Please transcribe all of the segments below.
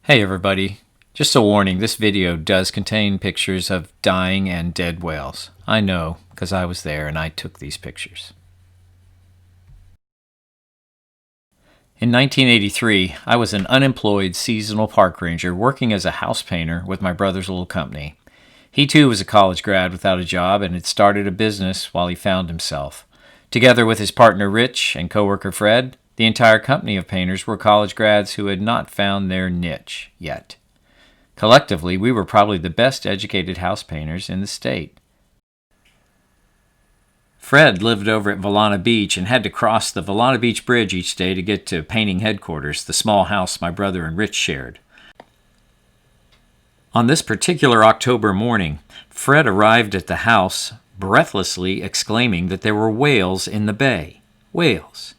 Hey everybody, just a warning, this video does contain pictures of dying and dead whales. I know, because I was there and I took these pictures. In 1983, I was an unemployed seasonal park ranger working as a house painter with my brother's little company. He too was a college grad without a job and had started a business while he found himself. Together with his partner Rich and coworker Fred, the entire company of painters were college grads who had not found their niche yet. Collectively, we were probably the best educated house painters in the state. Fred lived over at Valana Beach and had to cross the Valana Beach Bridge each day to get to painting headquarters, the small house my brother and Rich shared. On this particular October morning, Fred arrived at the house breathlessly exclaiming that there were whales in the bay. Whales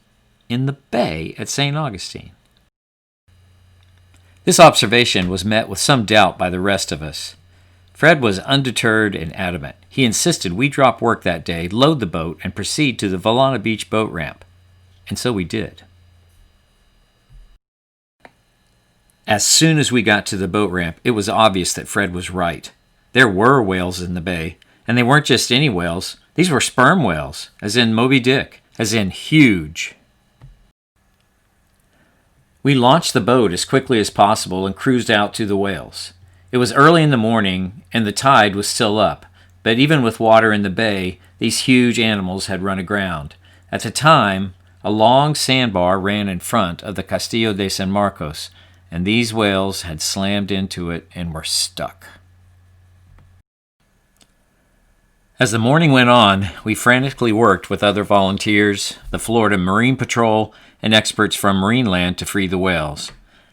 in the bay at St. Augustine. This observation was met with some doubt by the rest of us. Fred was undeterred and adamant. He insisted we drop work that day, load the boat, and proceed to the Valana Beach boat ramp. And so we did. As soon as we got to the boat ramp, it was obvious that Fred was right. There were whales in the bay, and they weren't just any whales. These were sperm whales, as in Moby Dick, as in huge. We launched the boat as quickly as possible and cruised out to the whales. It was early in the morning, and the tide was still up, but even with water in the bay, these huge animals had run aground. At the time, a long sandbar ran in front of the Castillo de San Marcos, and these whales had slammed into it and were stuck. As the morning went on, we frantically worked with other volunteers, the Florida Marine Patrol, and experts from Marineland to free the whales.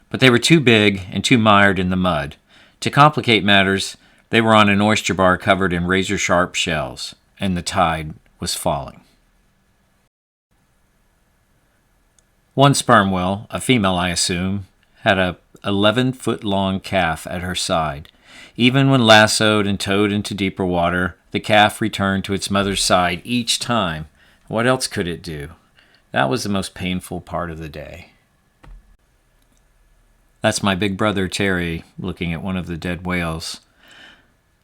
But they were too big and too mired in the mud. To complicate matters, they were on an oyster bar covered in razor-sharp shells, and the tide was falling. One sperm whale, a female I assume, had a 11-foot-long calf at her side. Even when lassoed and towed into deeper water, the calf returned to its mother's side each time. What else could it do? That was the most painful part of the day. That's my big brother Terry looking at one of the dead whales.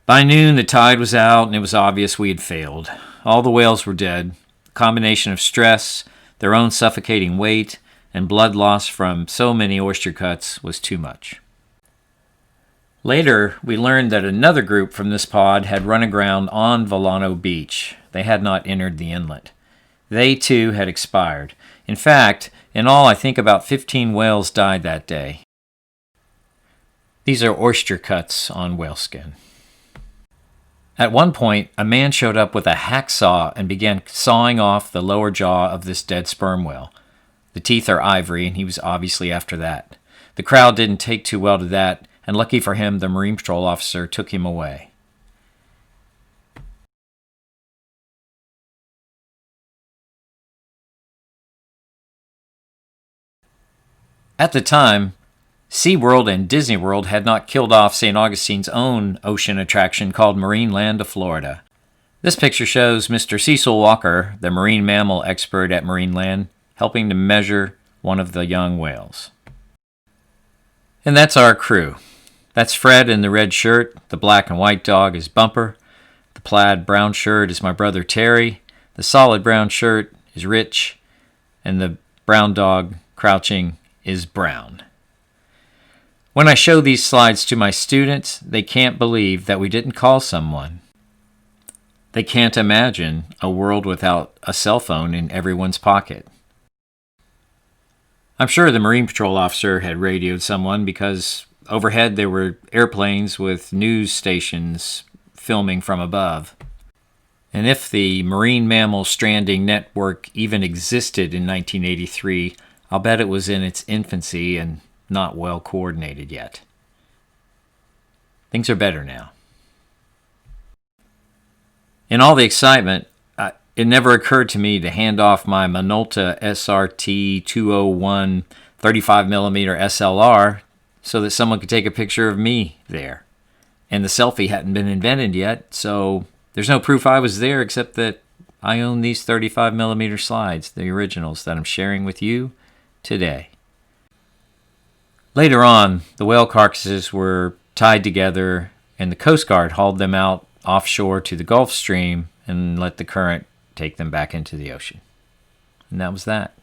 By noon, the tide was out and it was obvious we had failed. All the whales were dead. A combination of stress, their own suffocating weight, and blood loss from so many oyster cuts was too much. Later, we learned that another group from this pod had run aground on Valano Beach. They had not entered the inlet. They, too, had expired. In fact, in all, I think about 15 whales died that day. These are oyster cuts on whaleskin. At one point, a man showed up with a hacksaw and began sawing off the lower jaw of this dead sperm whale. The teeth are ivory, and he was obviously after that. The crowd didn't take too well to that, and lucky for him, the Marine Patrol officer took him away. At the time, SeaWorld and Disney World had not killed off St. Augustine's own ocean attraction called Marineland of Florida. This picture shows Mr. Cecil Walker, the marine mammal expert at Marineland, helping to measure one of the young whales. And that's our crew. That's Fred in the red shirt, the black and white dog is Bumper, the plaid brown shirt is my brother Terry, the solid brown shirt is Rich, and the brown dog crouching is Brown. When I show these slides to my students, they can't believe that we didn't call someone. They can't imagine a world without a cell phone in everyone's pocket. I'm sure the Marine Patrol officer had radioed someone because overhead there were airplanes with news stations filming from above. And if the Marine Mammal Stranding Network even existed in 1983, I'll bet it was in its infancy and not well coordinated yet. Things are better now. In all the excitement, it never occurred to me to hand off my Minolta SRT 201 35mm SLR so that someone could take a picture of me there. And the selfie hadn't been invented yet, so there's no proof I was there except that I own these 35mm slides, the originals that I'm sharing with you today. Later on, the whale carcasses were tied together, and the Coast Guard hauled them out offshore to the Gulf Stream and let the current take them back into the ocean. And that was that.